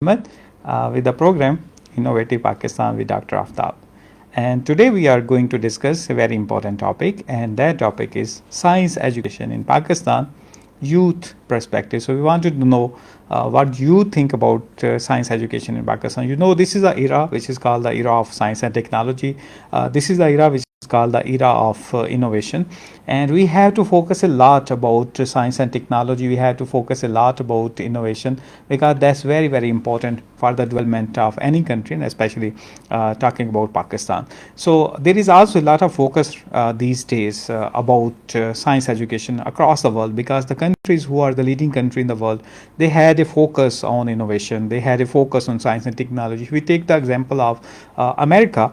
Mehmood with the program Innovative Pakistan with Dr. Aftab. And today we are going to discuss a very important topic, and that topic is science education in Pakistan, youth perspective. So we wanted to know what you think about science education in Pakistan. This is the era which is called the era of science and technology. This is the era which is called the era of innovation, and we have to focus a lot about science and technology. We have to focus a lot about innovation because that's very, very important for the development of any country, and especially talking about Pakistan. So there is also a lot of focus these days about science education across the world, because the countries who are the leading country in the world, they had a focus on innovation, they had a focus on science and technology. If we take the example of America,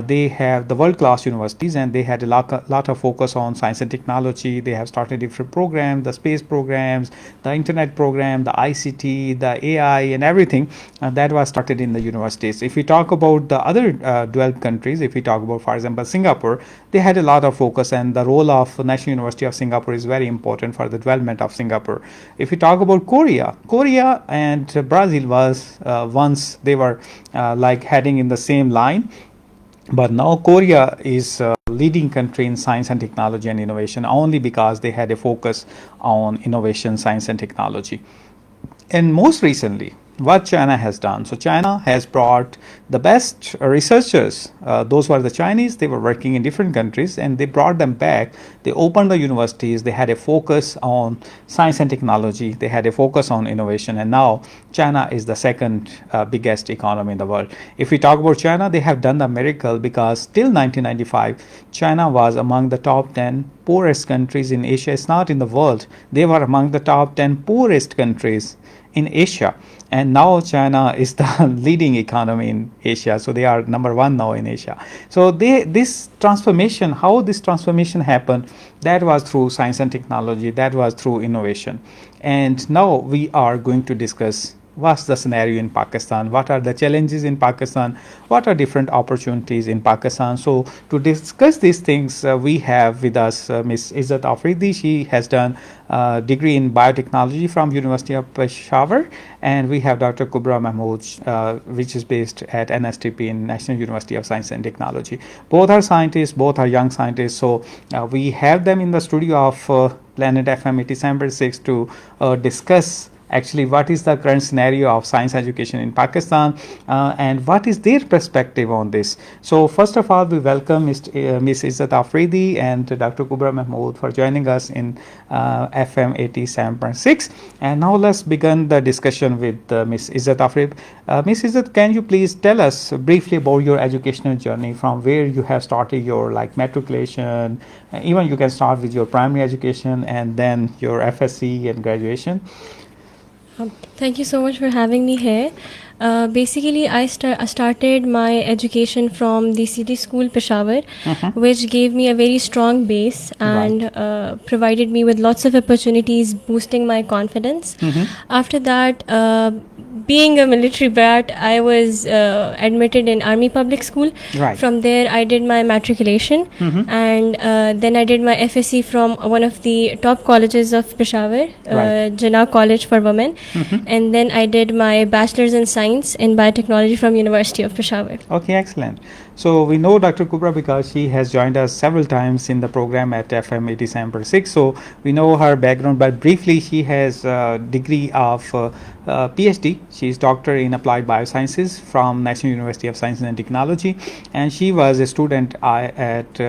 they have the world class universities, and they had a lot of focus on science and technology. They have started different programs, the space programs, the internet program, the ICT, the AI, and everything that was started in the universities. If we talk about the other developed countries, if we talk about, for example, Singapore, they had a lot of focus, and the role of National University of Singapore is very important for the development of Singapore. If we talk about Korea and Brazil was once they were like heading in the same line, but now Korea is leading country in science and technology and innovation only because they had a focus on innovation, science and technology. And most recently, what China has done. So China has brought the best researchers. Those were the Chinese. They were working in different countries, and they brought them back. They opened the universities. They had a focus on science and technology. They had a focus on innovation. And now China is the second biggest economy in the world. If we talk about China, they have done the miracle, because till 1995, China was among the top 10 poorest countries in Asia. It's not in the world. They were among the top 10 poorest countries in Asia, and now China is the leading economy in Asia. So they are number one now in Asia. So this transformation, how this transformation happened, that was through science and technology, that was through innovation. And now we are going to discuss what's the scenario in Pakistan, what are the challenges in Pakistan, what are different opportunities in Pakistan. So to discuss these things, we have with us Ms. Izat Afridi. She has done a degree in biotechnology from University of Peshawar, and we have Dr. Kubra Mehmood, which is based at NSTP in National University of Science and Technology. Both are scientists, both are young scientists. So we have them in the studio of Planet FM 87.6 to discuss actually what is the current scenario of science education in Pakistan, and what is their perspective on this. So first of all, we welcome Ms. Izat Afridi and Dr. Kubra Mehmood for joining us in FM 87.6. And now let's begin the discussion with Ms. Izat Afridi. Ms. Izat, can you please tell us briefly about your educational journey, from where you have started your matriculation, even you can start with your primary education and then your FSc and graduation. Thank you so much for having me here. Basically, I started my education from the city school Peshawar, which gave me a very strong base and provided me with lots of opportunities, boosting my confidence. After that, being a military brat, I was admitted in Army Public School. From there, I did my matriculation, and then I did my FSc from one of the top colleges of Peshawar, Jinnah College for Women, and then I did my bachelor's in science in biotechnology from University of Peshawar. Okay, excellent. So we know Dr. Kubra because she has joined us several times in the program at FM 87.6. So we know her background, but briefly, she has a degree of PhD. She is doctor in applied biosciences from National University of Science and Technology, and she was a student at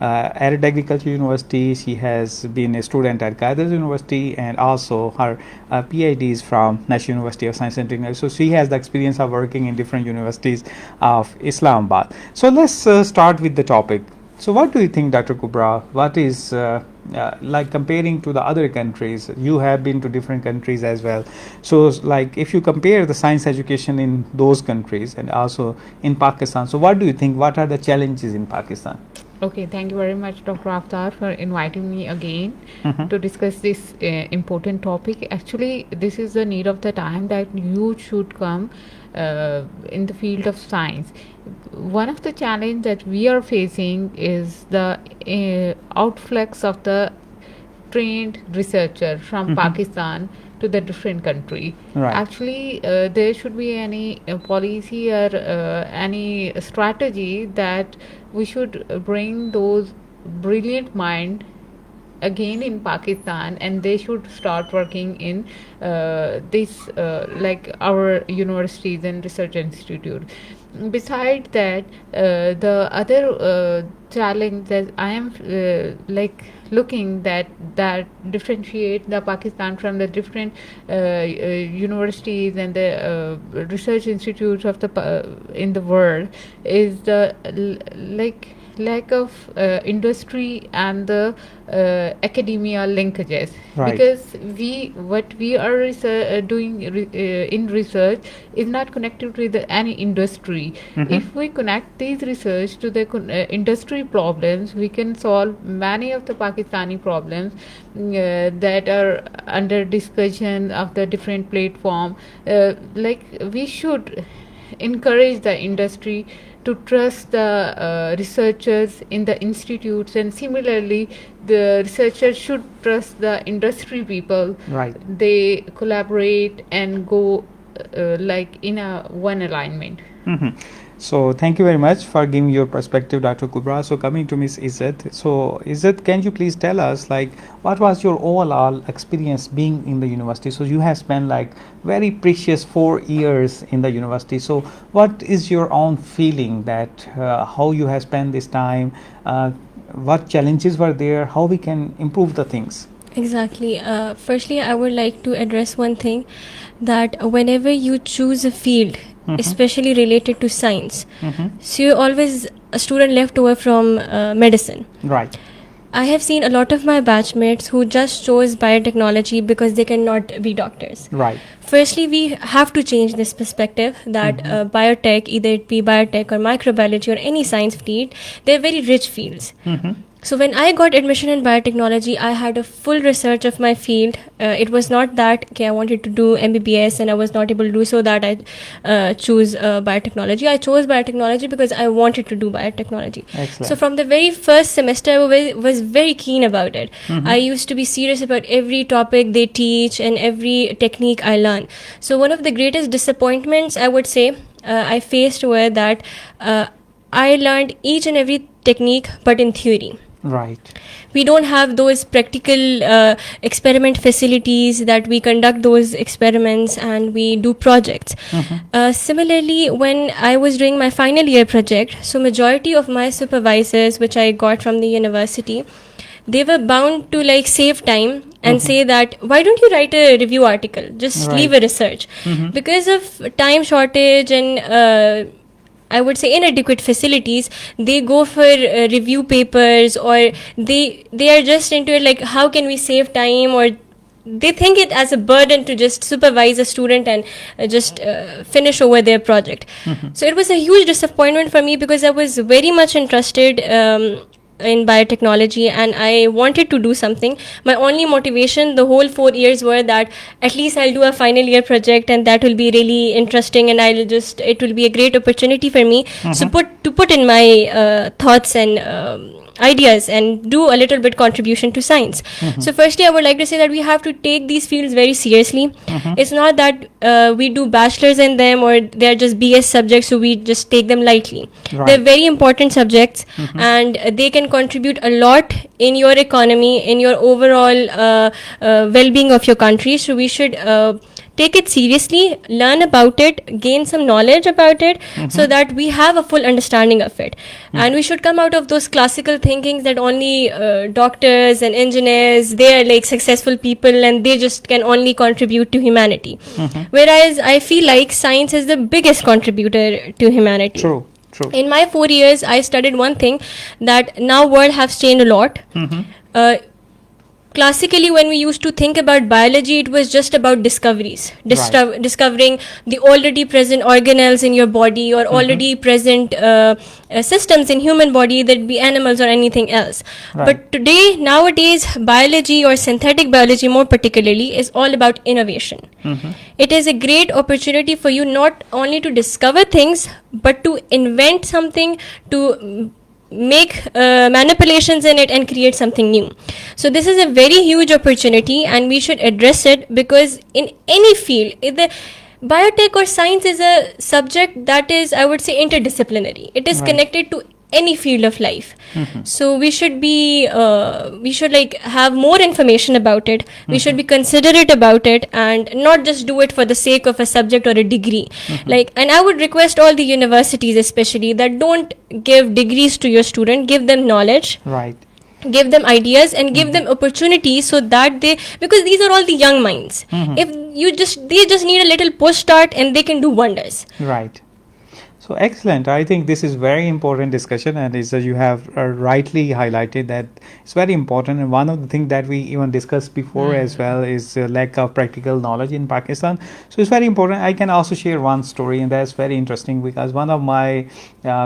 Arid Agriculture University. She has been a student at Qaeda University, and also her PhD is from National University of Science and Technology. So she has the experience of working in different universities of Islamabad. So let's start with the topic. So what do you think, Dr. Kubra? What is like comparing to the other countries? You have been to different countries as well. So like if you compare the science education in those countries and also in Pakistan, so what do you think? What are the challenges in Pakistan? Okay, thank you very much, Dr. Aftab, for inviting me again to discuss this important topic. Actually, this is the need of the time that youth should come in the field of science. One of the challenges that we are facing is the outflux of the trained researcher from Pakistan to the different country. Right. Actually, there should be any policy or any strategy that we should bring those brilliant mind again in Pakistan, and they should start working in this like our universities and research institute. Besides that, the other challenge that I am looking that differentiate the Pakistan from the different universities and the research institutes of the in the world is the lack of industry and the academia linkages. Right. Because what we are doing in research is not connected with any industry. If we connect these research to the industry problems, we can solve many of the Pakistani problems that are under discussion of the different platform. We should encourage the industry to trust the researchers in the institutes, and similarly the researchers should trust the industry people. Right. They collaborate and go in a one alignment. So thank you very much for giving your perspective, Dr. Kubra. So coming to Miss Izat. So Izat, can you please tell us what was your overall experience being in the university? So you have spent very precious 4 years in the university. So what is your own feeling that how you have spent this time? What challenges were there? How we can improve the things? Exactly. Firstly, I would like to address one thing, that whenever you choose a field, especially related to science, so you're always a student left over from medicine. Right. I have seen a lot of my batchmates who just chose biotechnology because they cannot be doctors. Right. Firstly, we have to change this perspective that biotech, either it be biotech or microbiology or any science field, they're very rich fields. So when I got admission in biotechnology, I had a full research of my field. It was not that I wanted to do MBBS and I was not able to do, so that I choose biotechnology. I chose biotechnology because I wanted to do biotechnology. Excellent. So from the very first semester, I was very keen about it. I used to be serious about every topic they teach and every technique I learn. So one of the greatest disappointments, I would say, I faced were that I learned each and every technique, but in theory. Right. We don't have those practical experiment facilities that we conduct those experiments and we do projects. Similarly, when I was doing my final year project, so majority of my supervisors, which I got from the university, they were bound to save time and say that, why don't you write a review article? Just leave a research. Because of time shortage and I would say inadequate facilities, they go for review papers, or they are just into it how can we save time, or they think it as a burden to just supervise a student and just finish over their project. So it was a huge disappointment for me because I was very much interested in biotechnology and I wanted to do something. My only motivation the whole 4 years were that at least I'll do a final year project and that will be really interesting, and it will be a great opportunity for me to put in my thoughts and ideas and do a little bit contribution to science. So firstly, I would like to say that we have to take these fields very seriously. It's not that we do bachelors in them or they're just BS subjects, so we just take them lightly. Right. They're very important subjects and they can contribute a lot in your economy, in your overall well-being of your country. So we should take it seriously, learn about it, gain some knowledge about it, so that we have a full understanding of it. And we should come out of those classical thinkings that only doctors and engineers, they are successful people and they just can only contribute to humanity. Whereas I feel like science is the biggest contributor to humanity. True. In my 4 years, I studied one thing, that now world has changed a lot. Classically, when we used to think about biology, it was just about discoveries, discovering the already present organelles in your body or already present systems in human body, that be animals or anything else. But nowadays, biology or synthetic biology more particularly is all about innovation. It is a great opportunity for you not only to discover things, but to invent something, to make manipulations in it and create something new. So this is a very huge opportunity, and we should address it, because in any field, the biotech or science is a subject that is, I would say, interdisciplinary. It is Right. connected to any field of life. So we should be we should like have more information about it. We should be considerate about it, and not just do it for the sake of a subject or a degree. Like, and I would request all the universities especially that don't give degrees to your student, give them knowledge, Right. give them ideas, and give them opportunities, so that they, because these are all the young minds. If you just, they just need a little push start and they can do wonders. Right. So excellent. I think this is very important discussion, and is you have rightly highlighted that it's very important. And one of the things that we even discussed before as well is lack of practical knowledge in Pakistan. So it's very important. I can also share one story, and that's very interesting, because one of my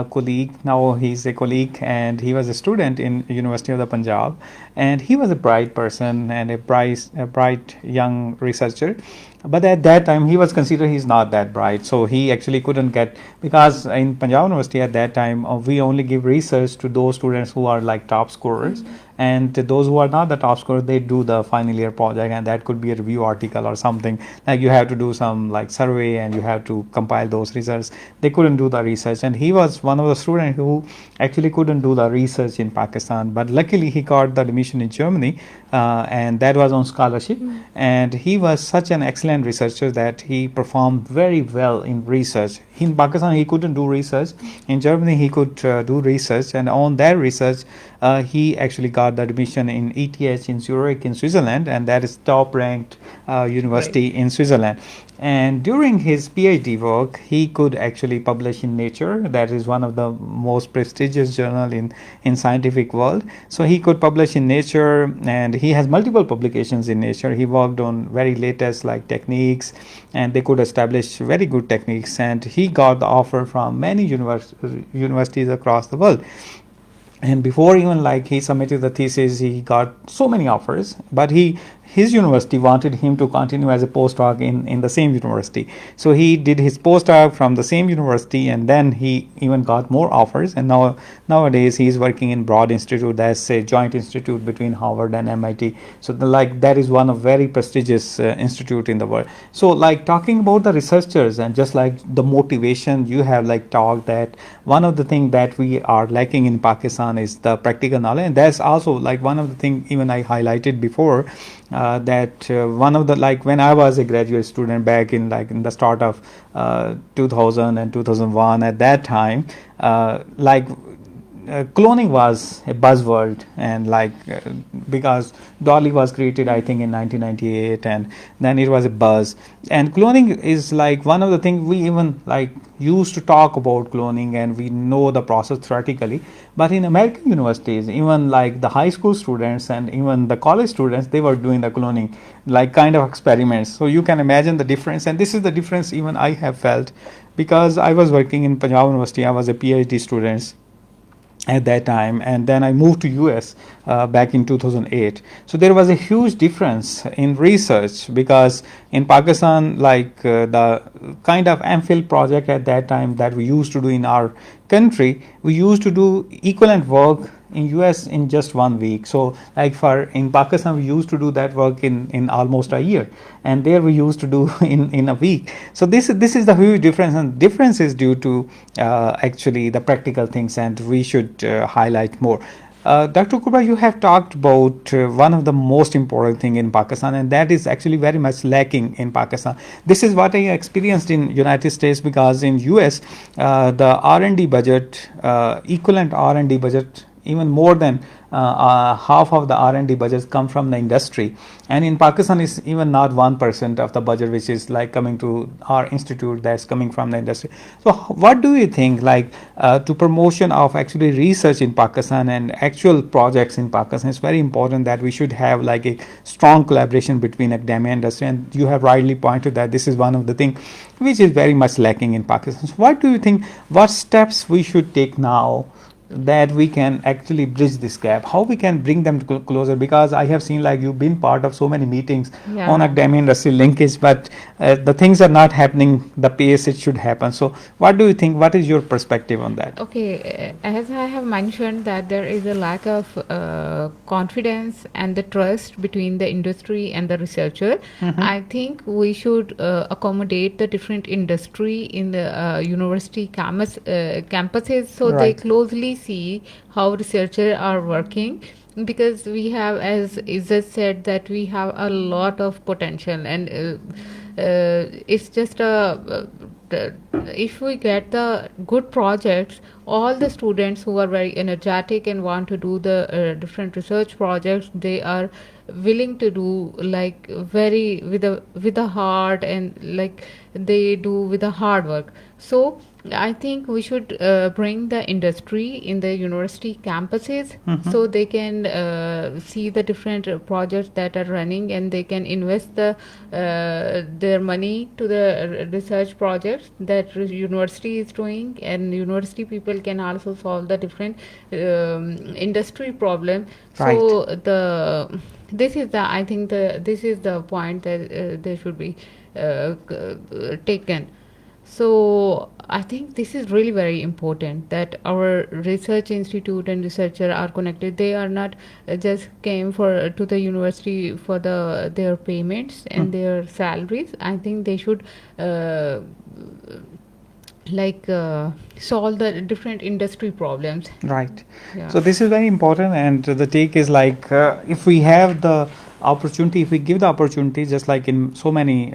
colleague, now he's a colleague, and he was a student in University of the Punjab, and he was a bright person and a bright young researcher. But at that time, he was considered he's not that bright, so he actually couldn't get, because in Punjab University at that time, we only give research to those students who are like top scorers, and those who are not the top scorers, they do the final year project, and that could be a review article or something, like you have to do some like survey and you have to compile those results. They couldn't do the research, and he was one of the students who actually couldn't do the research in Pakistan, but luckily he got the admission in Germany, and that was on scholarship. And he was such an excellent researcher that he performed very well in research. In Pakistan he couldn't do research, in Germany he could do research, and on that research he actually got the admission in ETH in Zurich in Switzerland, and that is top ranked university in Switzerland. And during his PhD work, he could actually publish in Nature, that is one of the most prestigious journal in scientific world. So he could publish in Nature, and he has multiple publications in Nature. He worked on very latest like techniques, and they could establish very good techniques, and he got the offer from many universities across the world. And before even like he submitted the thesis, he got so many offers, but his university wanted him to continue as a postdoc in the same university. So he did his postdoc from the same university, and then he even got more offers. And nowadays he is working in Broad Institute, that's a joint institute between Harvard and MIT. So that is one of very prestigious institute in the world. So like talking about the researchers, and just like the motivation you have like talked, that one of the things that we are lacking in Pakistan is the practical knowledge, and that's also like one of the things even I highlighted before, that one of the, like when I was a graduate student back in the start of 2000 and 2001, at that time cloning was a buzzword, and because Dolly was created I think in 1998, and then it was a buzz. And cloning is like one of the things we even like used to talk about cloning, and we know the process theoretically. But in American universities, even like the high school students and even the college students, they were doing the cloning like kind of experiments. So you can imagine the difference, and this is the difference even I have felt, because I was working in Punjab University. I was a PhD student at that time, and then I moved to US back in 2008. So there was a huge difference in research, because in Pakistan the kind of MPhil project at that time that we used to do in our country, we used to do equivalent work in US in just 1 week. So in Pakistan we used to do that work in almost a year, and there we used to do in a week. So this is the huge difference, and difference is due to actually the practical things, and we should highlight more. Dr. Kubra, you have talked about one of the most important thing in Pakistan, and that is actually very much lacking in Pakistan. This is what I experienced in United States, because in US the R&D budget, equivalent R&D budget, even more than half of the R&D budgets come from the industry, and in Pakistan is even not 1% of the budget which is like coming to our institute, that's coming from the industry. So what do you think to promotion of actually research in Pakistan and actual projects in Pakistan? It's very important that we should have like a strong collaboration between academia and industry, and you have rightly pointed that this is one of the things which is very much lacking in Pakistan. So what do you think, what steps we should take now that we can actually bridge this gap, how we can bring them closer, because I have seen like you've been part of so many meetings Yeah. on academia industry linkage, but the things are not happening the pace it should happen. So what do you think, what is your perspective on that? Okay, as I have mentioned that there is a lack of confidence and the trust between the industry and the researcher. I think we should accommodate the different industry in the university campuses, so they Right. closely see how researchers are working, because we have, as Izat said, that we have a lot of potential, and it's just if we get the good projects, all the students who are very energetic and want to do the different research projects, they are willing to do like very with a heart, and like they do with a hard work. So I think we should bring the industry in the university campuses, so they can see the different projects that are running, and they can invest their money to the research projects that university is doing, and university people can also solve the different industry problem. So this is the, I think this is the point that they should be taken. So I think this is really very important, that our research institute and researcher are connected. They are not just came for to the university for their payments and their salaries. I think they should solve the different industry problems. Right. Yeah. So this is very important, and the take is like if we have the opportunity, if we give the opportunity, just like in so many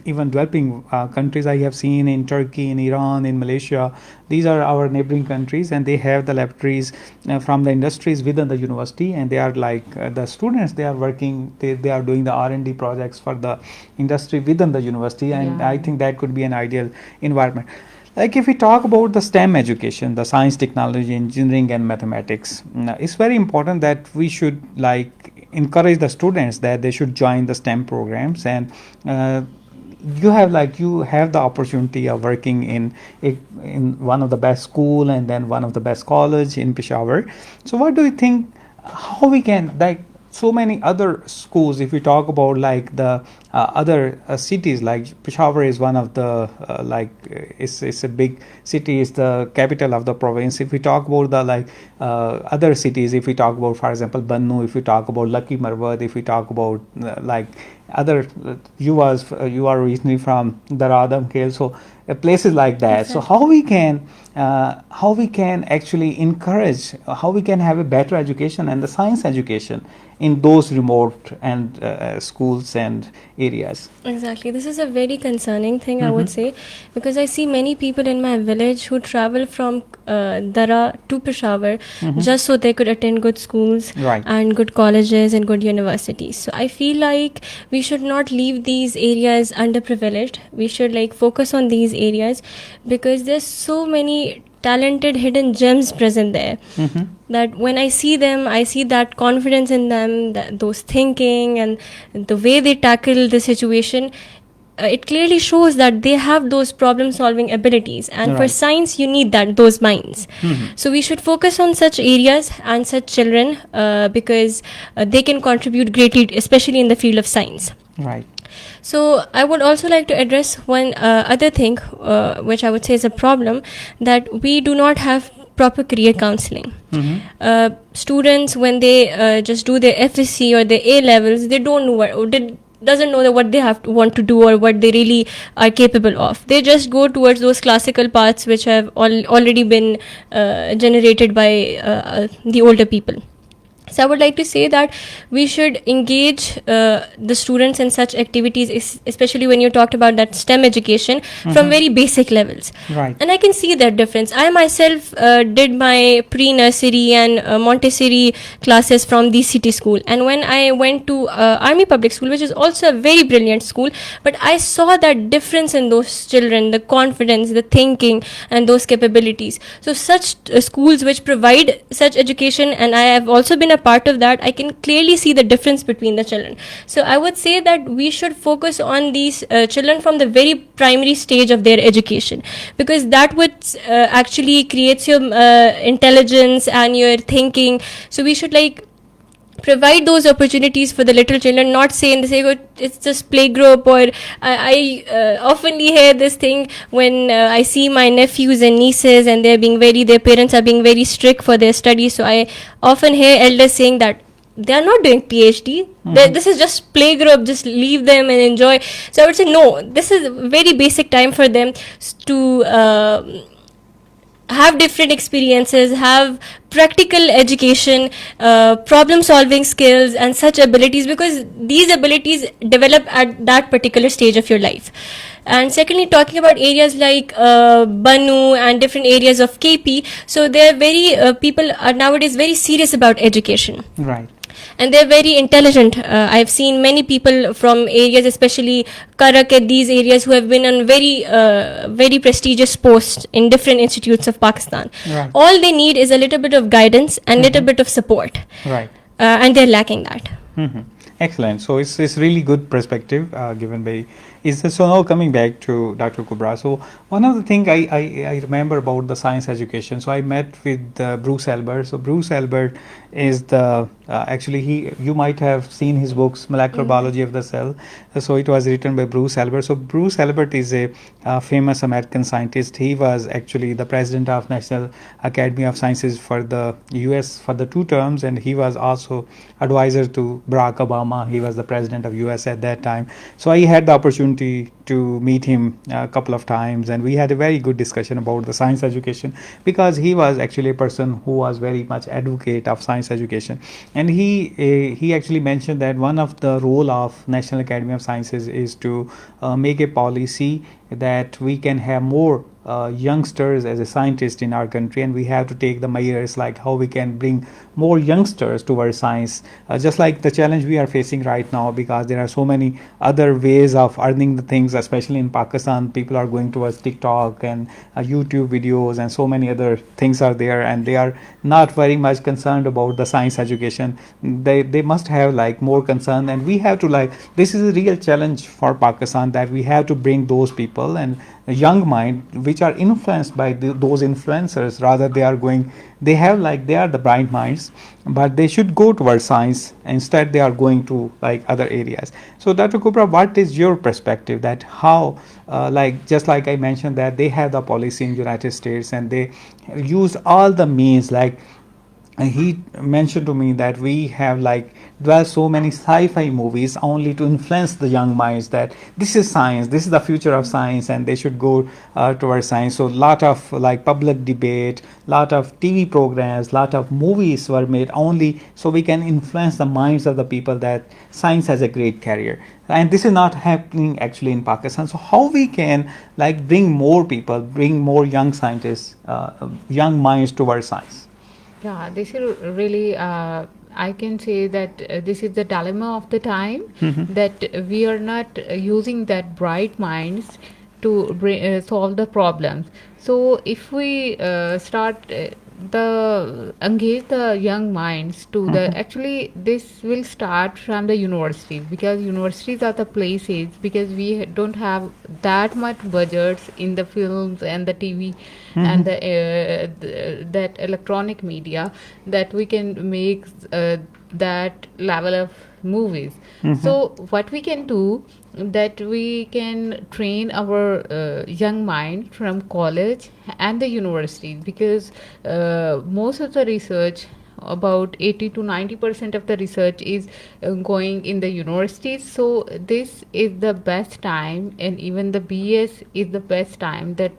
even developing countries, I have seen in Turkey, in Iran, in Malaysia, these are our neighboring countries, and they have the laboratories from the industries within the university, and they are like the students, they are working, they are doing the R&D projects for the industry within the university, and Yeah. I think that could be an ideal environment. Like if we talk about the STEM education, the science, technology, engineering, and mathematics, it's very important that we should like encourage the students that they should join the STEM programs. And you have the opportunity of working in one of the best school and then one of the best college in Peshawar. So what do you think? How we can like so many other schools, if we talk about like the other cities, like Peshawar is one of the it's a big city, it's the capital of the province. If we talk about the like other cities, if we talk about, for example, Bannu, if we talk about Lucky Marwat, if we talk about like other you are originally from Daradam Kale, so places like that. Exactly. So how we can actually encourage, how we can have a better education and the science education in those remote and schools and areas. Exactly. This is a very concerning thing, I would say, because I see many people in my village who travel from Dara to Peshawar just so they could attend good schools Right. and good colleges and good universities. So I feel like we should not leave these areas underprivileged. We should like focus on these areas, because there's so many talented hidden gems present there, that when I see them, I see that confidence in them, those thinking and the way they tackle the situation. It clearly shows that they have those problem solving abilities, and for Right. science you need those minds. So we should focus on such areas and such children, because they can contribute greatly, especially in the field of science. Right. So I would also like to address one other thing, which I would say is a problem, that we do not have proper career counseling. Students, when they just do their FSC or their A levels, they don't know doesn't know what they want to do or what they really are capable of. They just go towards those classical paths which have already been generated by the older people. So I would like to say that we should engage the students in such activities, especially when you talked about that STEM education, from very basic levels. Right. And I can see that difference. I myself did my pre-nursery and Montessori classes from the city school. And when I went to Army Public School, which is also a very brilliant school, but I saw that difference in those children, the confidence, the thinking, and those capabilities. So such schools which provide such education, and I have also been a part of that, I can clearly see the difference between the children. So I would say that we should focus on these children from the very primary stage of their education, because that would actually creates your intelligence and your thinking. So we should provide those opportunities for the little children, not say and say, oh, it's just playgroup. Or I often hear this thing when I see my nephews and nieces, and their parents are being very strict for their studies. So I often hear elders saying that they are not doing PhD. This is just playgroup. Just leave them and enjoy. So I would say no. This is very basic time for them to have different experiences, have practical education, problem solving skills, and such abilities, because these abilities develop at that particular stage of your life. And secondly, talking about areas like Banu and different areas of KP, so they're very people are nowadays very serious about education. Right. And they're very intelligent. I've seen many people from areas, especially Karakat, these areas, who have been on very prestigious posts in different institutes of Pakistan. Right. All they need is a little bit of guidance and little bit of support. Right. And they're lacking that. Excellent. So it's really good perspective given by. So now coming back to Dr. Kubra. So one of the thing I remember about the science education. So I met with Bruce Albert. So Bruce Albert is the actually you might have seen his books, Molecular Biology of the Cell. So it was written by Bruce Albert. So Bruce Albert is a famous American scientist. He was actually the president of National Academy of Sciences for the US for the 2 terms, and he was also advisor to Barack Obama. He was the president of US at that time. So I had the opportunity to meet him a couple of times, and we had a very good discussion about the science education, because he was actually a person who was very much advocate of science education. And he actually mentioned that one of the role of National Academy of Sciences is to make a policy that we can have more youngsters as a scientist in our country, and we have to take the measures like how we can bring more youngsters towards science, just like the challenge we are facing right now, because there are so many other ways of earning the things, especially in Pakistan. People are going towards TikTok and YouTube videos, and so many other things are there, and they are not very much concerned about the science education. They must have more concern, and we have to this is a real challenge for Pakistan, that we have to bring those people and a young mind which are influenced by those influencers. Rather they are the bright minds, but they should go towards science. Instead they are going to other areas. So Dr. Kubra, what is your perspective that how just like I mentioned that they have the policy in United States, and they use all the means, he mentioned to me that we have there are so many sci-fi movies only to influence the young minds that this is science, this is the future of science, and they should go towards science. So lot of public debate, lot of TV programs, lot of movies were made only so we can influence the minds of the people that science has a great career. And this is not happening actually in Pakistan. So how we can bring more people, bring more young scientists, young minds towards science? Yeah, this is really, I can say that this is the dilemma of the time, that we are not using that bright minds to solve the problems. So if we start engage the young minds to the, actually this will start from the universities, because universities are the places, because we don't have that much budgets in the films and the TV and that electronic media, that we can make that level of movies. So what we can do, that we can train our young mind from college and the universities, because most of the research, about 80 to 90% of the research is going in the universities. So this is the best time, and even the BS is the best time that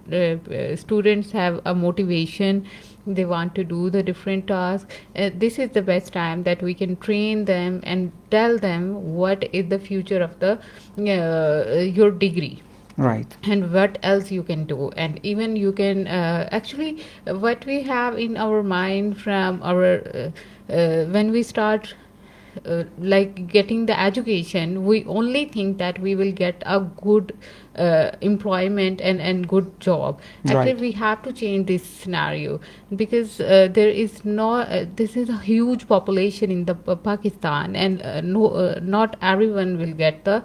students have a motivation, they want to do the different tasks. This is the best time that we can train them and tell them what is the future of the your degree, Right. and what else you can do. And even you can actually, what we have in our mind from our when we start getting the education, we only think that we will get a good employment and good job. Actually, Right. we have to change this scenario because there is no this is a huge population in the Pakistan, and not everyone will get the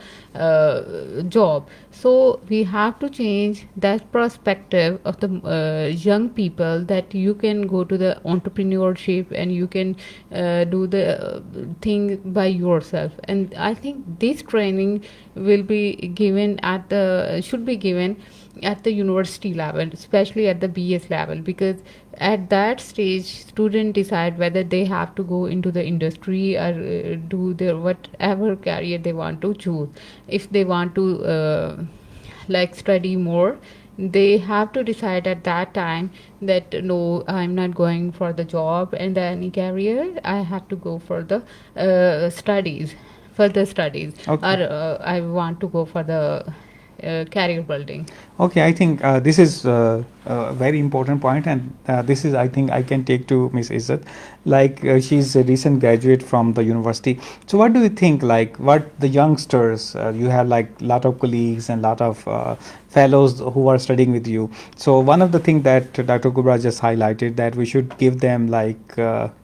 job. So we have to change that perspective of the young people, that you can go to the entrepreneurship and you can do the thing by yourself. And I think this training will be given at the should be given at the university level, especially at the BS level, because at that stage students decide whether they have to go into the industry or do their whatever career they want to choose. If they want to like study more, they have to decide at that time that no, I'm not going for the job and any career, I have to go for the studies, further studies, Okay. or I want to go for the career building. Okay, I think this is a very important point, and this is, I think, I can take to Miss Izzat. Like she's a recent graduate from the university. So, what do you think? Like, what the youngsters? You have like lot of colleagues and lot of fellows who are studying with you. So, one of the things that Dr. Kubra just highlighted, that we should give them like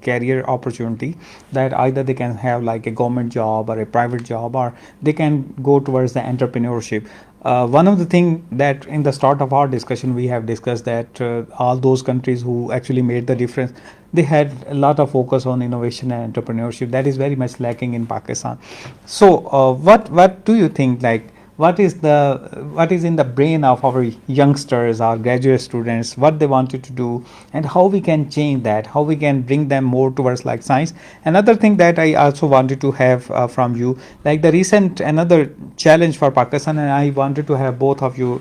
career opportunity, that either they can have like a government job or a private job, or they can go towards the entrepreneurship. One of the thing that in the start of our discussion we have discussed, that all those countries who actually made the difference, they had a lot of focus on innovation and entrepreneurship. That is very much lacking in Pakistan. So what do you think, like what is in the brain of our youngsters, our graduate students, what they wanted to do, and how we can change that, how we can bring them more towards like science? Another thing that I also wanted to have from you, like the recent another challenge for Pakistan, and I wanted to have both of you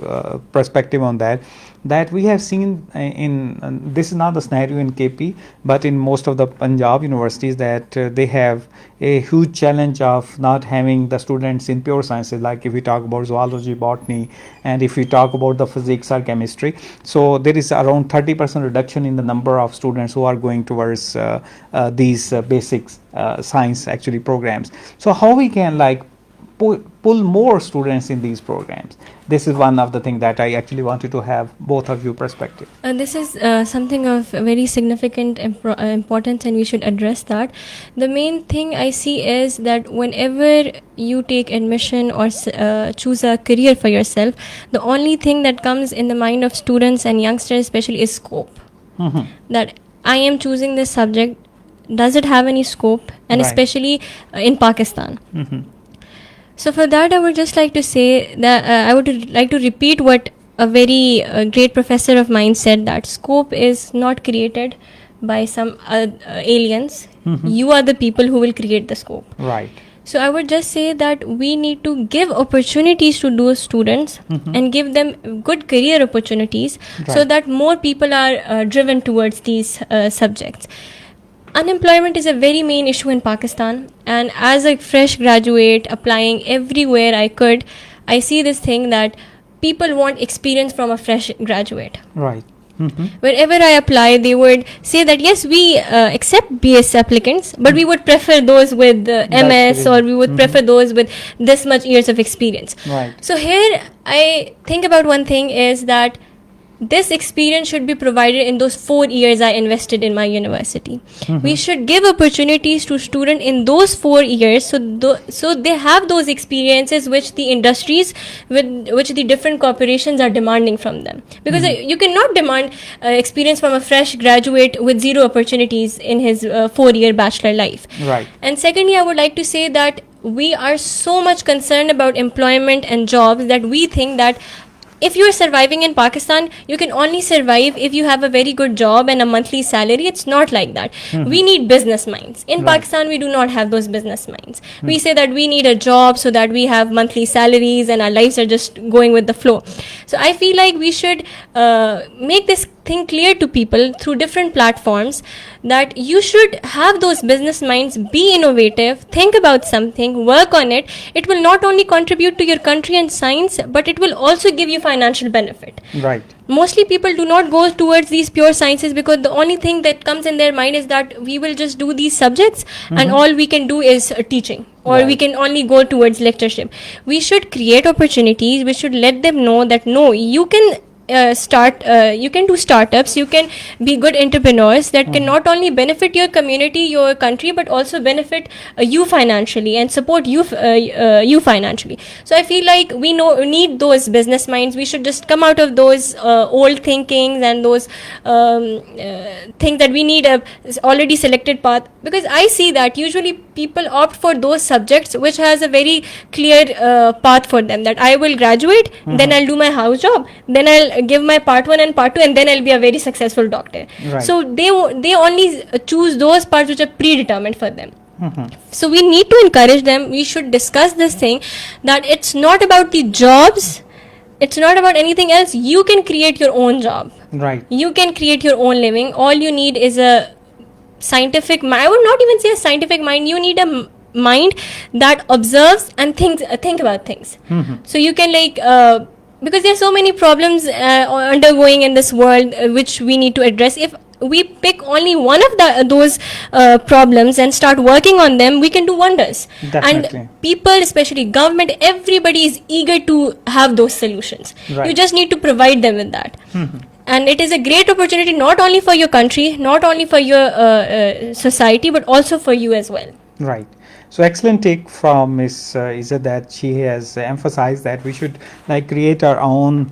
perspective on that, that we have seen in this is not the scenario in KP, but in most of the Punjab universities, that they have a huge challenge of not having the students in pure sciences, like if we talk about zoology, botany, and if we talk about the physics or chemistry. So there is around 30% reduction in the number of students who are going towards these basics science actually programs. So how we can like pull more students in these programs? This is one of the things that I actually wanted to have both of you perspective. This is something of very significant importance, and we should address that. The main thing I see is that whenever you take admission or choose a career for yourself, the only thing that comes in the mind of students and youngsters especially is scope. That I am choosing this subject, does it have any scope? And Right. especially in Pakistan. So for that, I would just like to say that I would like to repeat what a very great professor of mine said, that scope is not created by some aliens. You are the people who will create the scope. Right. So I would just say that we need to give opportunities to those students and give them good career opportunities, so Right. that more people are driven towards these subjects. Unemployment is a very main issue in Pakistan, and as a fresh graduate applying everywhere I could, I see this thing that people want experience from a fresh graduate. Right. Wherever I apply, they would say that yes, we accept BS applicants, but we would prefer those with MS, really- or we would prefer those with this much years of experience. Right. So here I think about one thing is that this experience should be provided in those 4 years I invested in my university. We should give opportunities to students in those 4 years, so they have those experiences which the industries, which the different corporations are demanding from them. Because you cannot demand experience from a fresh graduate with zero opportunities in his 4-year bachelor life. Right. And secondly, I would like to say that we are so much concerned about employment and jobs that we think that if you are surviving in Pakistan, you can only survive if you have a very good job and a monthly salary. It's not like that. We need business minds. In Pakistan, we do not have those business minds. We say that we need a job so that we have monthly salaries and our lives are just going with the flow. So I feel like we should make this thing clear to people through different platforms, that you should have those business minds, be innovative, think about something, work on it. It will not only contribute to your country and science, but it will also give you financial benefit. Right. Mostly people do not go towards these pure sciences because the only thing that comes in their mind is that we will just do these subjects and all we can do is teaching, or we can only go towards lectureship. We should create opportunities. We should let them know that no, you can you can do startups, you can be good entrepreneurs that can not only benefit your community, your country, but also benefit you financially and support you you financially. So I feel like we need those business minds. We should just come out of those old thinkings and those things that we need a already selected path, because I see that usually people opt for those subjects which has a very clear path for them, that I will graduate, then I'll do my house job, then I'll give my part 1 and part 2, and then I'll be a very successful doctor. Right. So they only choose those parts which are predetermined for them. So we need to encourage them. We should discuss this thing, that it's not about the jobs, it's not about anything else. You can create your own job. Right. You can create your own living. All you need is a scientific mind. I would not even say a scientific mind. You need a mind that observes and think about things. So you can because there are so many problems undergoing in this world which we need to address. If we pick only one of those problems and start working on them, we can do wonders. Definitely. And people, especially government, everybody is eager to have those solutions. Right. You just need to provide them with that. And it is a great opportunity not only for your country, not only for your society, but also for you as well. Right. So excellent take from Ms. Izat, that she has emphasized that we should create our own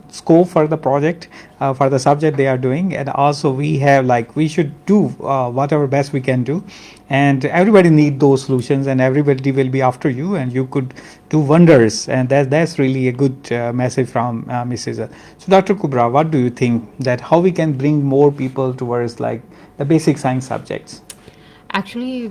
scope for the project, for the subject they are doing, and also we have we should do whatever best we can do, and everybody need those solutions, and everybody will be after you, and you could do wonders, and that's really a good message from Ms. Izat. So Dr. Kubra, what do you think that how we can bring more people towards the basic science subjects? Actually,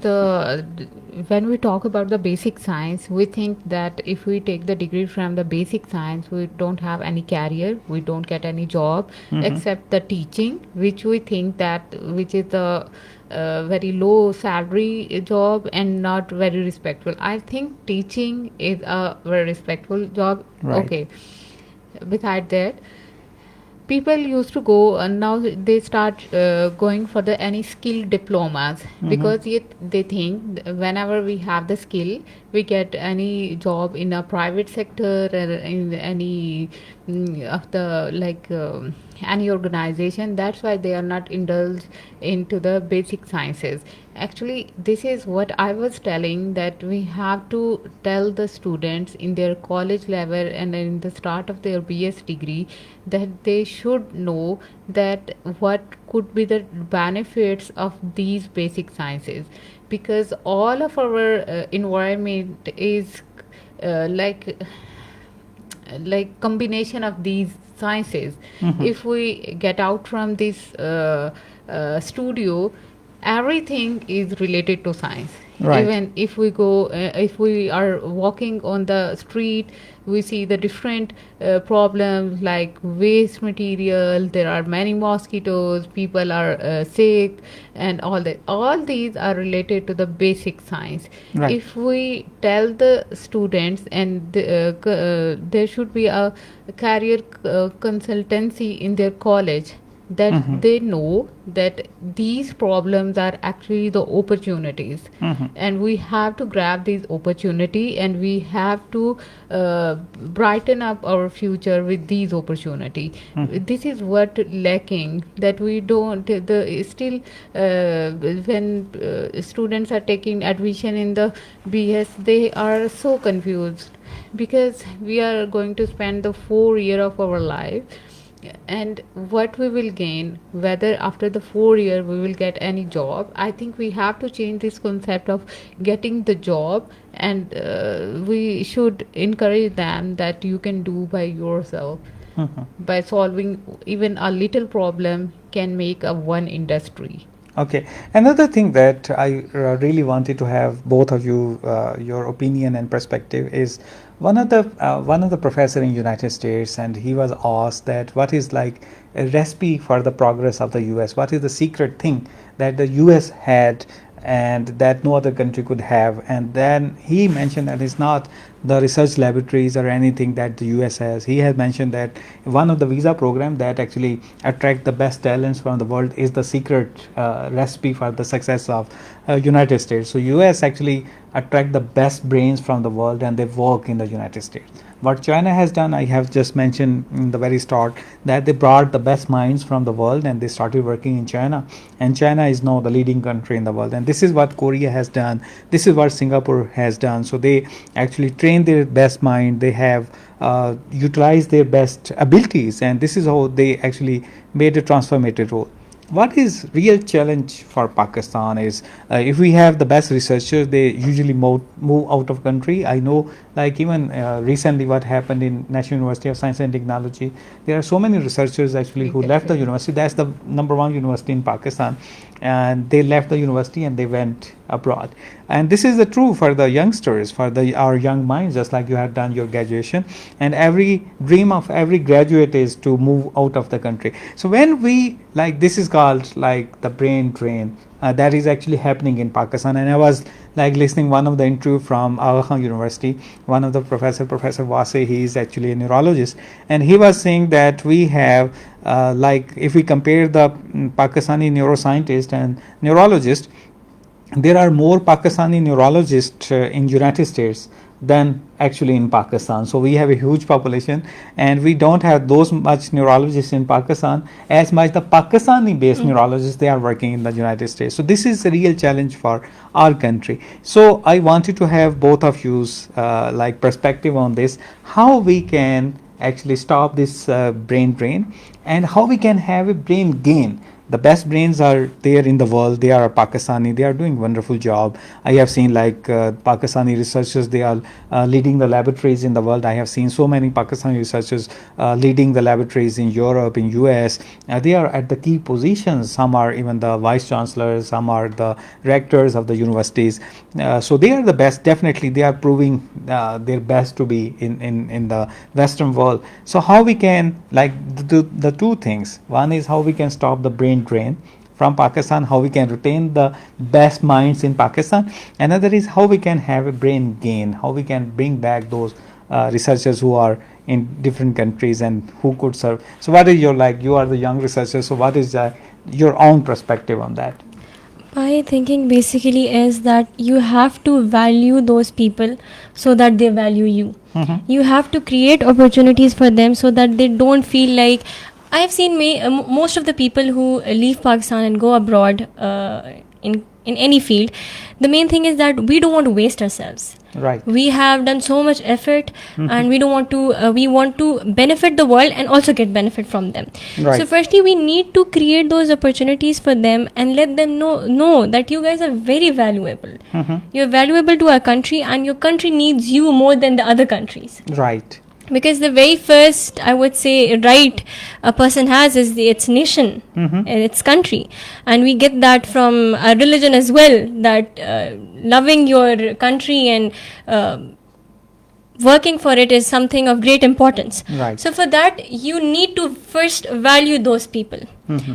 when we talk about the basic science, we think that if we take the degree from the basic science, we don't have any career, we don't get any job except the teaching, which we think which is the very low salary job and not very respectful. I think teaching is a very respectful job. Right. Okay. Besides that, people used to go, and now they start going for any skill diplomas, because they think whenever we have the skill, we get any job in a private sector or in any of the any organization. That's why they are not indulged into the basic sciences. Actually, this is what I was telling, that we have to tell the students in their college level and in the start of their BS degree that they should know that what could be the benefits of these basic sciences, because all of our environment is like combination of these sciences. If we get out from this studio, everything is related to science. Right. Even if we go, if we are walking on the street, we see the different problems like waste material, there are many mosquitoes, people are sick, and all that. All these are related to the basic science. Right. If we tell the students, and there should be a career consultancy in their college, that they know that these problems are actually the opportunities, and we have to grab these opportunity, and we have to brighten up our future with these opportunity. This is what lacking, that we don't still when students are taking admission in the BS, they are so confused, because we are going to spend the 4 year of our life, and what we will gain, whether after the 4 year we will get any job. I think we have to change this concept of getting the job, and we should encourage them that you can do by yourself. By solving even a little problem can make a one industry. Okay. Another thing that I really wanted to have both of you, your opinion and perspective is, one of the professor in United States, and he was asked that what is like a recipe for the progress of the US? What is the secret thing that the US had and that no other country could have? And then he mentioned that it's not the research laboratories or anything that the US has. He has mentioned that one of the visa program that actually attract the best talents from the world is the secret recipe for the success of United States. So US actually attract the best brains from the world and they work in the United States. What China has done, I have just mentioned in the very start, that they brought the best minds from the world and they started working in China. And China is now the leading country in the world. And this is what Korea has done. This is what Singapore has done. So they actually train their best mind. They have utilized their best abilities. And this is how they actually made a transformative role. What is real challenge for Pakistan is if we have the best researchers, they usually move out of country. I know, like even recently what happened in National University of Science and Technology, there are so many researchers actually who left the university. That's the number one university in Pakistan, and they left the university and they went abroad. And this is the true for the youngsters, for our young minds, just like you have done your graduation. And every dream of every graduate is to move out of the country. So when we, like, this is called like the brain drain, that is actually happening in Pakistan. And I was like listening one of the interview from Aga Khan University, one of the Professor Wase, he is actually a neurologist, and he was saying that we have like if we compare the Pakistani neuroscientist and neurologist, there are more Pakistani neurologists in United States than actually in Pakistan. So we have a huge population and we don't have those much neurologists in Pakistan as much the Pakistani based neurologists they are working in the United States. So this is a real challenge for our country. So I wanted to have both of you's like perspective on this, how we can actually stop this brain drain and how we can have a brain gain. The best brains are there in the world. They are Pakistani. They are doing wonderful job. I have seen like Pakistani researchers. They are leading the laboratories in the world. I have seen so many Pakistani researchers leading the laboratories in Europe, in US. They are at the key positions. Some are even the vice chancellors. Some are the rectors of the universities. So they are the best. Definitely, they are proving their best to be in the Western world. So how we can like the two things. One is how we can stop the brain drain from Pakistan, how we can retain the best minds in Pakistan. Another is how we can have a brain gain, how we can bring back those researchers who are in different countries and who could serve. So what is your, like, you are the young researcher, so what is your own perspective on that? My thinking basically is that you have to value those people so that they value you. You have to create opportunities for them so that they don't feel like, I have seen most of the people who leave Pakistan and go abroad in any field, the main thing is that we don't want to waste ourselves. Right. We have done so much effort and we don't want to, we want to benefit the world and also get benefit from them. Right. So firstly, we need to create those opportunities for them and let them know that you guys are very valuable. You're valuable to our country and your country needs you more than the other countries. Right. Because the very first, I would say, right a person has is its nation, its country. And we get that from our religion as well, that loving your country and working for it is something of great importance. Right. So for that, you need to first value those people.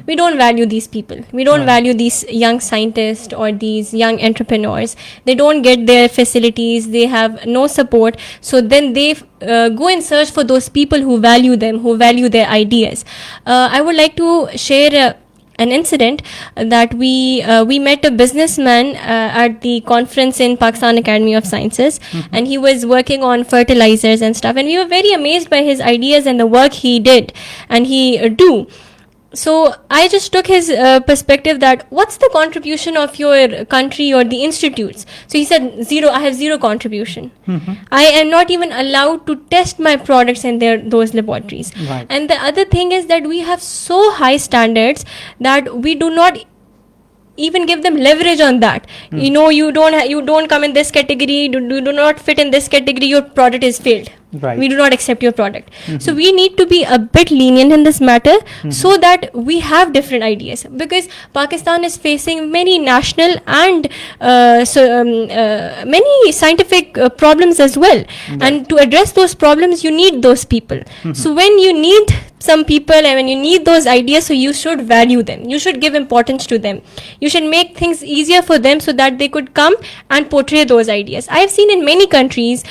We don't value these people. We don't value these young scientists or these young entrepreneurs. They don't get their facilities. They have no support. So then they go and search for those people who value them, who value their ideas. I would like to share an incident that we met a businessman at the conference in Pakistan Academy of Sciences, and he was working on fertilizers and stuff, and we were very amazed by his ideas and the work he did and he do. So I just took his perspective that what's the contribution of your country or the institutes? So he said, zero. I have zero contribution. I am not even allowed to test my products in those laboratories. Right. And the other thing is that we have so high standards that we do not even give them leverage on that. You know, you don't come in this category, you do not fit in this category, your product is failed. Right. We do not accept your product. So we need to be a bit lenient in this matter, so that we have different ideas, because Pakistan is facing many national and many scientific problems as well. And to address those problems, you need those people. So when you need some people and when you need those ideas, so you should value them, you should give importance to them, you should make things easier for them so that they could come and portray those ideas. I have seen in many countries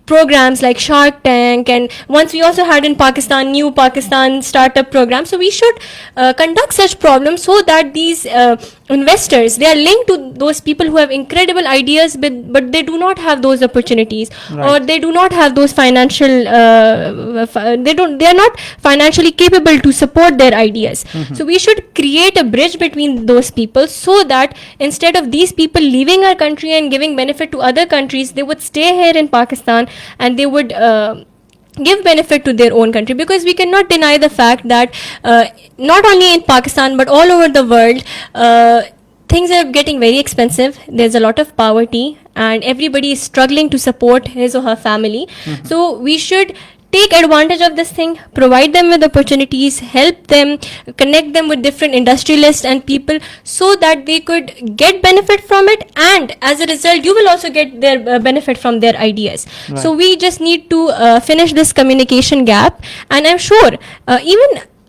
programs like Shark Tank, and once we also had in Pakistan New Pakistan startup program. So we should conduct such programs so that these investors, they are linked to those people who have incredible ideas, but they do not have those opportunities, or they do not have those financial they are not financially capable to support their ideas. So we should create a bridge between those people, so that instead of these people leaving our country and giving benefit to other countries, they would stay here in Pakistan and they would give benefit to their own country. Because we cannot deny the fact that not only in Pakistan but all over the world, things are getting very expensive. There's a lot of poverty and everybody is struggling to support his or her family. So we should take advantage of this thing, provide them with opportunities, help them, connect them with different industrialists and people, so that they could get benefit from it, and as a result you will also get their benefit from their ideas. So we just need to finish this communication gap. And I'm sure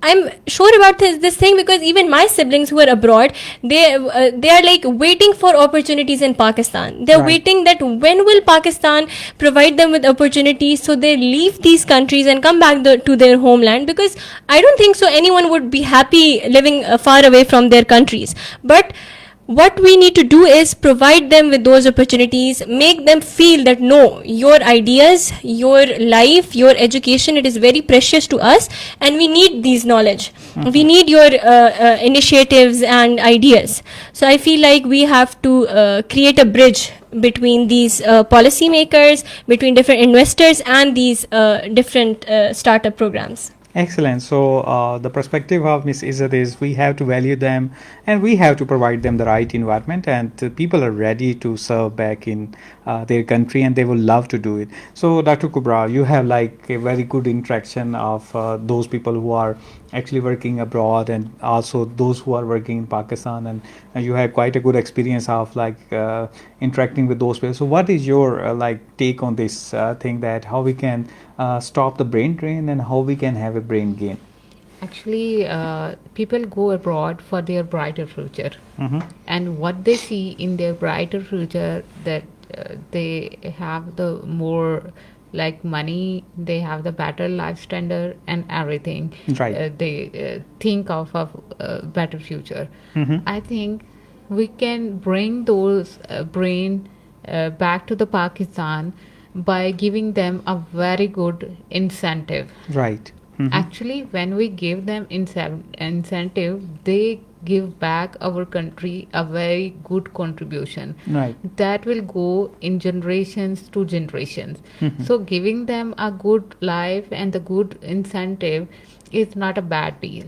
I'm sure about this thing, because even my siblings who are abroad, they are like waiting for opportunities in Pakistan. They're waiting that when will Pakistan provide them with opportunities, so they leave these countries and come back to their homeland. Because I don't think so anyone would be happy living far away from their countries. But what we need to do is provide them with those opportunities, make them feel that no, your ideas, your life, your education, it is very precious to us, and we need these knowledge. We need your initiatives and ideas. So I feel like we have to create a bridge between these policy makers, between different investors and these different startup programs. Excellent. So the perspective of Miss Izat is we have to value them and we have to provide them the right environment, and people are ready to serve back in their country and they will love to do it. So Dr. Kubra, you have like a very good interaction of those people who are actually working abroad and also those who are working in Pakistan, and you have quite a good experience of like interacting with those people. So what is your like take on this thing, that how we can stop the brain drain and how we can have a brain gain? Actually, people go abroad for their brighter future, and what they see in their brighter future, that they have the more like money, they have the better life standard and everything. They think of a better future. I think we can bring those brain back to the Pakistan by giving them a very good incentive. Actually, when we give them incentive, they give back our country a very good contribution. That will go in generations to generations. So giving them a good life and the good incentive is not a bad deal.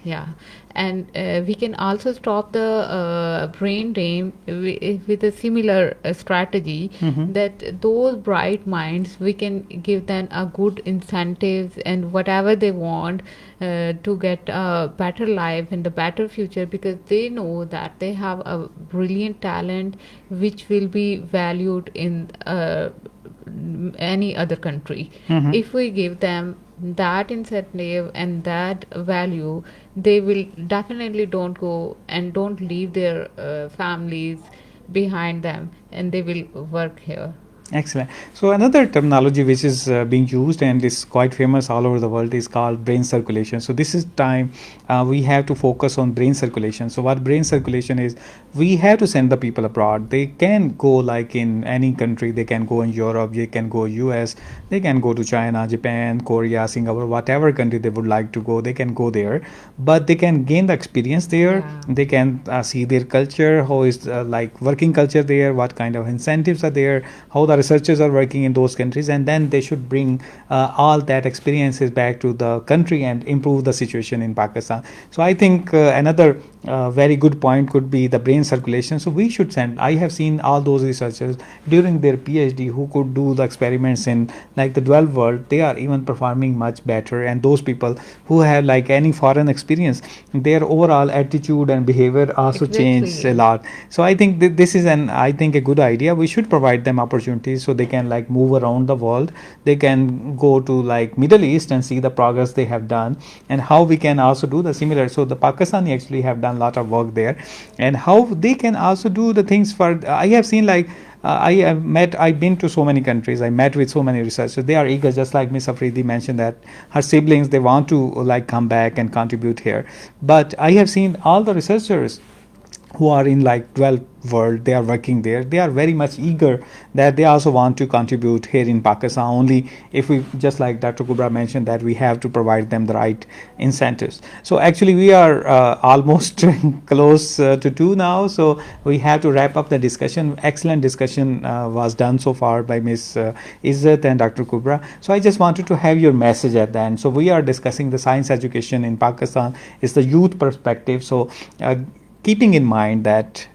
Yeah, and we can also stop the brain drain with a similar strategy, that those bright minds, we can give them a good incentives and whatever they want to get a better life and a better future, because they know that they have a brilliant talent which will be valued in any other country. If we give them that incentive and that value, they will definitely don't go and don't leave their families behind them, and they will work here. Excellent. So another terminology which is being used and is quite famous all over the world is called brain circulation. So this is time we have to focus on brain circulation. So what brain circulation is, we have to send the people abroad. They can go like in any country. They can go in Europe, they can go US, they can go to China, Japan, Korea, Singapore, whatever country they would like to go, they can go there. But they can gain the experience there. They can see their culture, how is like working culture there, what kind of incentives are there, how the researchers are working in those countries, and then they should bring all that experiences back to the country and improve the situation in Pakistan. So I think another very good point could be the brain circulation. So we should send, I have seen all those researchers during their PhD who could do the experiments in like the developed world, they are even performing much better. And those people who have like any foreign experience, their overall attitude and behavior also change a lot. So I think this is I think a good idea. We should provide them opportunities so they can like move around the world. They can go to like Middle East and see the progress they have done, and how we can also do the similar. So the Pakistani actually have done a lot of work there, and how they can also do the things for, I have seen like I've been to so many countries, I met with so many researchers. They are eager, just like Miss Afridi mentioned that her siblings, they want to like come back and contribute here. But I have seen all the researchers who are in like 12 world, they are working there, they are very much eager that they also want to contribute here in Pakistan, only if we, just like Dr. Kubra mentioned, that we have to provide them the right incentives. So actually we are almost close to 2 now, so we have to wrap up the discussion. Excellent discussion was done so far by Miss Izat and Dr. Kubra. So I just wanted to have your message at the end. So we are discussing the science education in Pakistan, is the youth perspective. So keeping in mind that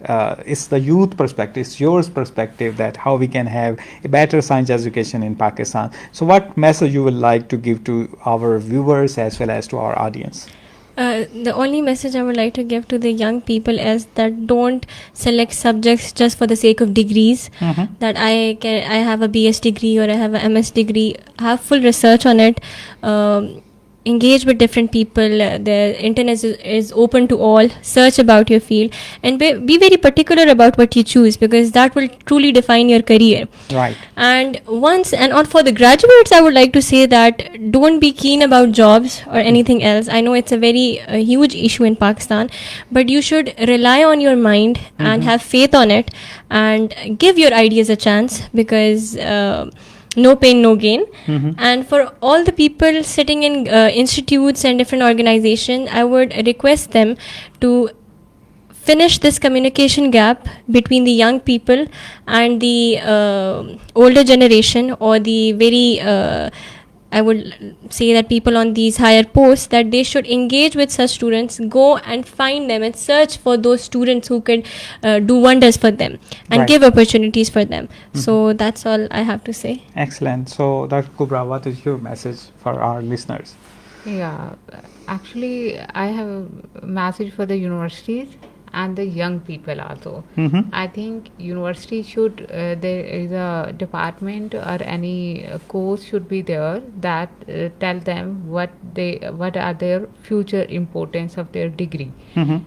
it's the youth perspective, it's yours perspective, that how we can have a better science education in Pakistan. So what message you would like to give to our viewers as well as to our audience? The only message I would like to give to the young people is that don't select subjects just for the sake of degrees. That I have a BS degree or I have a MS degree. Have full research on it. Engage with different people. The internet is open to all. Search about your field and be very particular about what you choose, because that will truly define your career. Right. And for the graduates, I would like to say that don't be keen about jobs or anything else. I know it's a very huge issue in Pakistan, but you should rely on your mind and have faith on it and give your ideas a chance, because no pain, no gain. And for all the people sitting in institutes and different organizations, I would request them to finish this communication gap between the young people and the older generation, or the very I would say that people on these higher posts, that they should engage with such students, go and find them and search for those students who could do wonders for them and give opportunities for them. So that's all I have to say. Excellent. So Dr. Kubra, what is your message for our listeners? Yeah, actually I have a message for the universities and the young people also. I think university should, there is a department or any course should be there that tell them what are their future importance of their degree.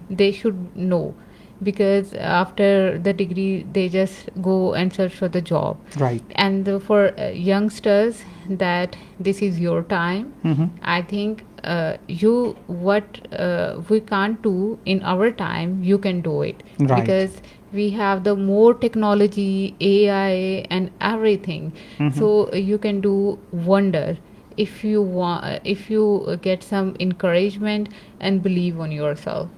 They should know, because after the degree they just go and search for the job. Right. And for youngsters, that this is your time. I think what we can't do in our time, you can do it. Right. Because we have the more technology, AI and everything. So you can do wonder if you want, if you get some encouragement and believe on yourself.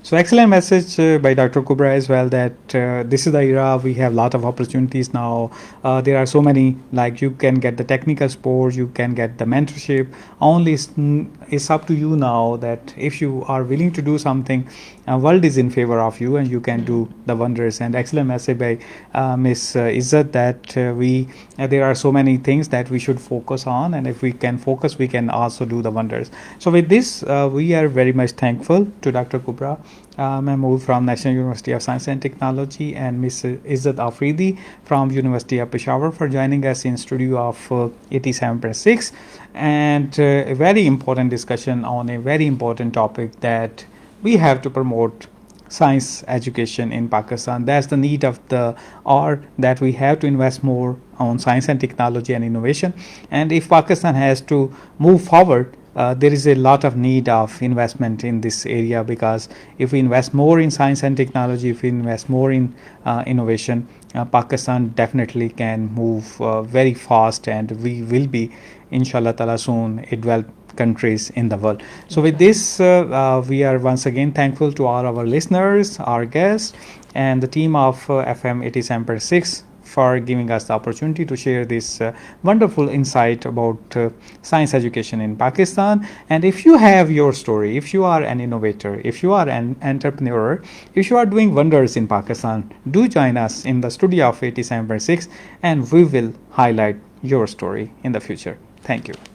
So excellent message by Dr. Kubra as well, that this is the era, we have a lot of opportunities now. There are so many, like you can get the technical support, you can get the mentorship. Only it's up to you now, that if you are willing to do something, world is in favor of you and you can do the wonders. And excellent message by Miss Izat, that there are so many things that we should focus on, and if we can focus, we can also do the wonders. So with this, we are very much thankful to Dr. Kubra Mehmood from National University of Science and Technology and Miss Izat Afridi from University of Peshawar for joining us in studio of 87.6, and a very important discussion on a very important topic, that we have to promote science education in Pakistan. That's the need of the hour, that we have to invest more on science and technology and innovation. And if Pakistan has to move forward, there is a lot of need of investment in this area, because if we invest more in science and technology, if we invest more in innovation, Pakistan definitely can move very fast, and we will be, inshallah ta'ala, soon a developed countries in the world. So with this, we are once again thankful to all our listeners, our guests, and the team of FM 87.6 for giving us the opportunity to share this wonderful insight about science education in Pakistan. And if you have your story, if you are an innovator, if you are an entrepreneur, if you are doing wonders in Pakistan, do join us in the studio of 87.6 and we will highlight your story in the future. Thank you.